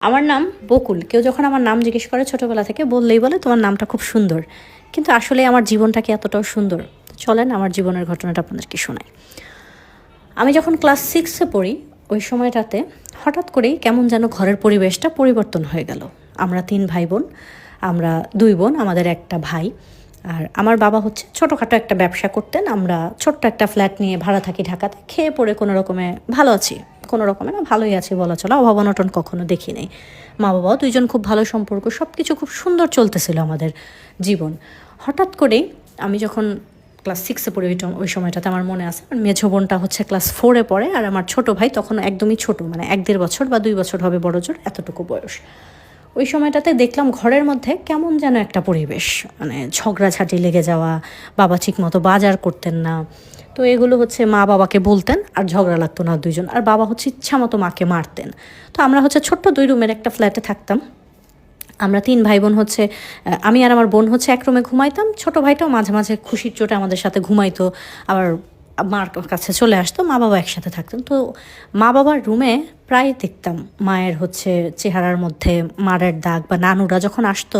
আমার নাম বকুল। কেউ যখন আমার নাম জিজ্ঞেস করে ছোটোবেলা থেকে বললেই বলে তোমার নামটা খুব সুন্দর। কিন্তু আসলে আমার জীবনটা কি এতটাও সুন্দর? চলেন আমার জীবনের ঘটনাটা আপনাদেরকে শোনাই। আমি যখন ক্লাস 6-এ পড়ি ওই সময়টাতে হঠাৎ করেই কেমন যেন ঘরের পরিবেশটা পরিবর্তন হয়ে গেল। আমরা 3 ভাই বোন, আমরা 2 বোন, আমাদের একটা ভাই। আর আমার বাবা হচ্ছে ছোটোখাটো একটা ব্যবসা করতেন। আমরা ছোট্ট একটা ফ্ল্যাট নিয়ে ভাড়া থাকি ঢাকাতে। খেয়ে পড়ে কোনো রকমে ভালো আছি, কোনো রকমে না ভালোই আছি বলা চলা, অভাব অনটন কখনো দেখি নেই। মা বাবাও দুইজন খুব ভালো সম্পর্ক, সব কিছু খুব সুন্দর চলতেছিল আমাদের জীবন। হঠাৎ করেই আমি যখন ক্লাস 6-এ পড়ি ওই সময়টাতে আমার মনে আছে, আমার মেঝো বোনটা হচ্ছে ক্লাস 4-এ পড়ে, আর আমার ছোটো ভাই তখন একদমই ছোট, মানে 1-1.5 বছর বা 2 বছর হবে বড় জোর, এতটুকু বয়স। ওই সময়টাতে দেখলাম ঘরের মধ্যে কেমন যেন একটা পরিবেশ, মানে ঝগড়াঝাটি লেগে যাওয়া, বাবা ঠিক মতো বাজার করতেন না। তো এগুলো হচ্ছে মা বাবাকে বলতেন আর ঝগড়া লাগতো না দুইজন, আর বাবা হচ্ছে ইচ্ছা মতো মাকে মারতেন। তো আমরা হচ্ছে ছোট্ট 2 রুমের একটা ফ্ল্যাটে থাকতাম। আমরা 3 ভাই বোন হচ্ছে, আমি আর আমার বোন হচ্ছে এক রুমে ঘুমাইতাম। ছোট ভাইটাও মাঝে মাঝে খুশির চোটে আমাদের সাথে ঘুমাইতো, আবার মার কাছে চলে আসতো। মা বাবা একসাথে থাকতেন। তো মা বাবার রুমে প্রায় দেখতাম মায়ের হচ্ছে চেহারার মধ্যে মারের দাগ, বা নানুরা যখন আসতো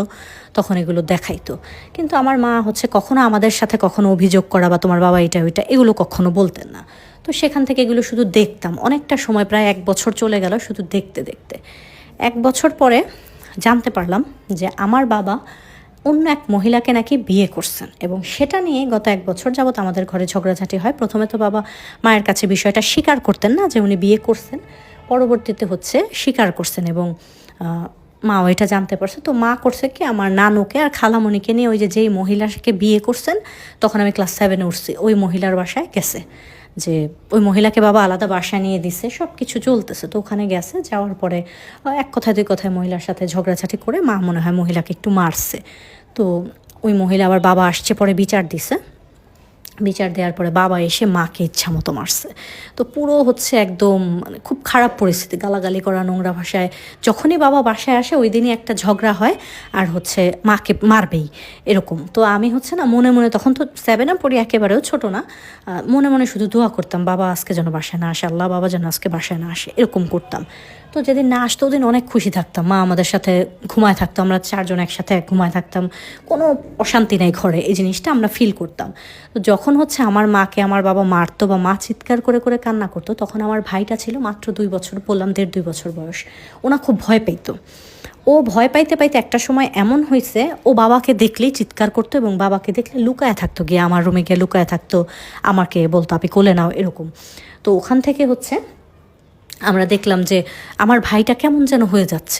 তখন এগুলো দেখাইতো। কিন্তু আমার মা হচ্ছে কখনো আমাদের সাথে কখনো অভিযোগ করা বা তোমার বাবা এটা ওইটা এগুলো কখনো বলতেন না। তো সেখান থেকে এগুলো শুধু দেখতাম অনেকটা সময়, প্রায় 1 বছর চলে গেল শুধু দেখতে দেখতে। 1 বছর পরে জানতে পারলাম যে আমার বাবা অন্য এক মহিলাকে নাকি বিয়ে করছেন, এবং সেটা নিয়ে গত 1 বছর যাবৎ আমাদের ঘরে ঝগড়াঝাটি হয়। প্রথমে তো বাবা মায়ের কাছে বিষয়টা স্বীকার করতেন না যে উনি বিয়ে করছেন, পরবর্তীতে হচ্ছে স্বীকার করছেন, এবং মাও এটা জানতে পারছে। তো মা করছে কি, আমার নানুকে আর খালামণিকে নিয়ে ওই যেই মহিলাকে বিয়ে করছেন, তখন আমি ক্লাস 7-এ উঠছি, ওই মহিলার বাসায় গেছে। যে ওই মহিলাকে বাবা আলাদা বাসায় নিয়ে দিছে, সব কিছু চলতেছে। তো ওখানে গেছে, যাওয়ার পরে এক কথায় 2 কথায় মহিলার সাথে ঝগড়াঝাটি করে মা মনে হয় মহিলাকে একটু মারছে। তো ওই মহিলা আবার বাবা আসছে পরে বিচার দিছে। বিচার দেওয়ার পরে বাবা এসে মাকে ইচ্ছা মতো মারছে। তো পুরো হচ্ছে একদম মানে খুব খারাপ পরিস্থিতি, গালাগালি করা, নোংরা ভাষায়। যখনই বাবা বাসায় আসে ওই দিনই একটা ঝগড়া হয়, আর হচ্ছে মাকে মারবেই এরকম। তো আমি হচ্ছে না মনে মনে, তখন তো 7-এ পড়ি, একেবারেও ছোট না, মনে মনে শুধু দোয়া করতাম বাবা আজকে যেন বাসায় না আসে, আল্লাহ বাবা যেন আজকে বাসায় না আসে, এরকম করতাম। তো যেদিন না আসতো ওদিন অনেক খুশি থাকতাম। মা আমাদের সাথে ঘুমায় থাকতো, আমরা 4 জন একসাথে ঘুমায় থাকতাম, কোনো অশান্তি নেই ঘরে, এই জিনিসটা আমরা ফিল করতাম। তো যখন হচ্ছে আমার মাকে আমার বাবা মারতো বা মা চিৎকার করে করে কান্না করতো, তখন আমার ভাইটা ছিল মাত্র 2 বছর, বললাম 1.5-2 বছর বয়স। ওনা খুব ভয় পেতো। ও ভয় পাইতে পাইতে একটা সময় এমন হয়েছে, ও বাবাকে দেখলেই চিৎকার করতো, এবং বাবাকে দেখলে লুকায় থাকতো, গিয়ে আমার রুমে গিয়ে লুকায় থাকতো, আমাকে বলতো আপনি কোলে নাও, এরকম। তো ওখান থেকে হচ্ছে আমরা দেখলাম যে আমার ভাইটা কেমন যেন হয়ে যাচ্ছে।